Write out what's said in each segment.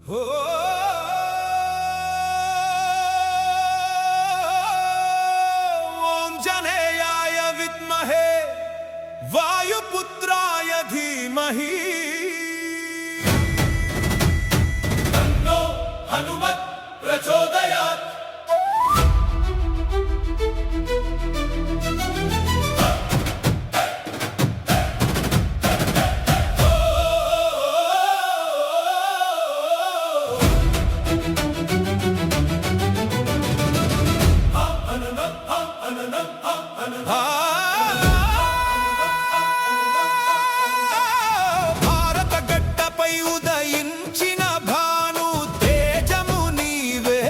ఓం జనేయాయ విద్మహే వాయుపుత్రాయ ధీమహి తన్నో హనుమత్ ప్రచోదయాత్. భారత గడ్డపై ఉదయించిన భాను తేజము నీవే,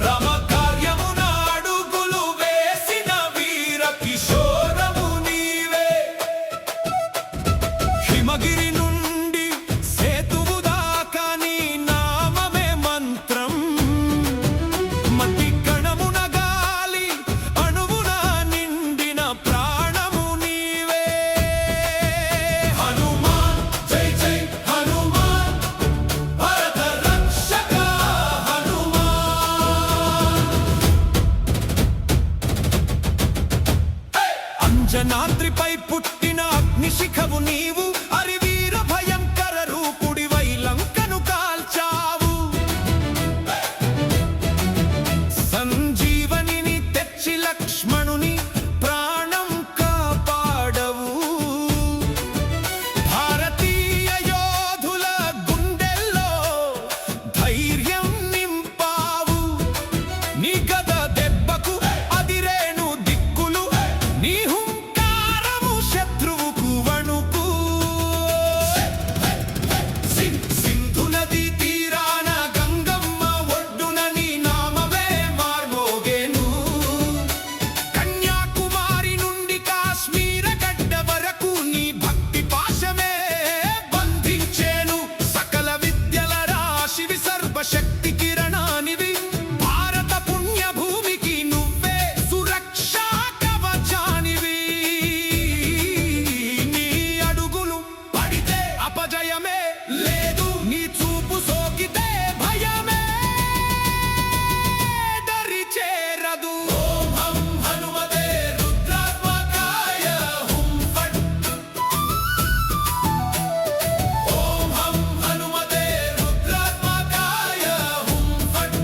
రమ కార్యమున అడుగులు వేసిన వీర కిశోరము నీవే. హిమగిరి నుండి సేతువు దాకా నీ నామమే మంత్రం, మతి కణమున గాలి అణువున నిండిన ప్రాణము నీవే. హనుమాన్ జై జై హనుమాన్, భరత రక్షక హనుమాన్. అంజనాద్రిపై పుట్టిన అగ్నిశిఖవు నీవు, అరివీర భయంకర రూపుడివై లంకను కాల్చావు. సంజీవనిని తెచ్చి లక్ష్మణుని ప్రాణం కాపాడవు. భారతీయ యోధుల గుండెల్లో ధైర్యం నింపావు. నీ గద దెబ్బకు అదిరేను దిక్కులు, నీ హుంకారము శత్రువుకు వణుకు. సింధు నది తీరాన గంగమ్మ ఒడ్డున నీ నామమే మార్మోగేను. కన్యాకుమారి నుండి కాశ్మీర గడ్డ వరకు నీ భక్తి పాశమే బంధించేను. సకల విద్యల రాశివి, సర్వశక్తి కిరణానివి, భారత పుణ్య భూమికి నువ్వే సురక్షా కవచానివి. నీ అడుగులు పడితే అపజయమే లేదు, నీ చూపు సోకితే భయమే దరి చేరదు. ఓం హం హనుమతే రుద్రాత్మకాయ హుం ఫట్. ఓం హం హనుమతే రుద్రాత్మకాయ హుం ఫట్.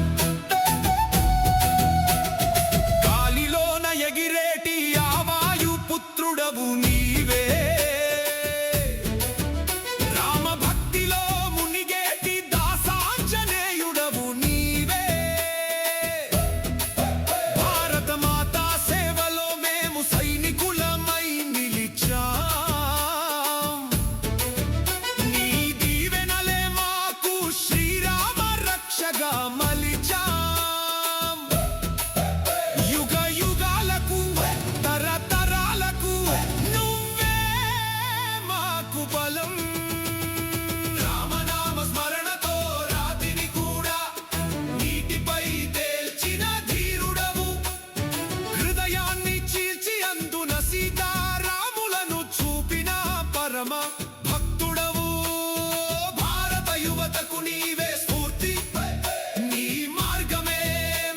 గాలిలోన ఎగిరేటి ఆ వాయుపుత్రుడవు నీవే, రామ భక్తిలో మునిగేటి దాసాంజనేయుడవు నీవే. భారత మాతా సేవలో మేము సైనికులమై నిలిచాం. నీ దీవెనలే మాకు శ్రీరామ రక్షగా మలిచాం. యుగ యుగాలకు తరతరాలకు నువ్వే మాకు బలం. రామనామ స్మరణతో రాతిని కూడా నీటిపై తేల్చిన ధీరుడవు. హృదయాన్ని చీల్చి అందున సీతారాములను చూపిన పరమ భక్తుడవు. భారత యువతకు నీవే స్ఫూర్తి, నీ మార్గమే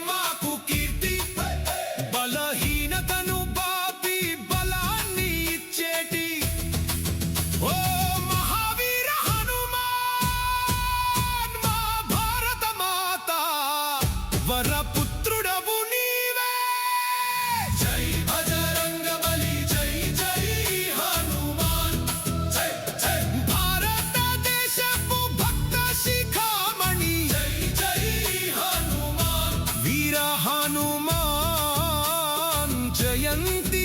మాకు కీర్తి. బలహీనతను బాపి బలాన్ని ఇచ్చేటి ఓ మహావీర హనుమాన్, మా భారత మాత వరపుత్రుడవు నీవే. జై బజరంగబలి, జై జై హనుమాన్, జై జై భారతదేశపు భక్త శిఖామణి, జై జై హనుమాన్. వీర హనుమాన్ జయంతి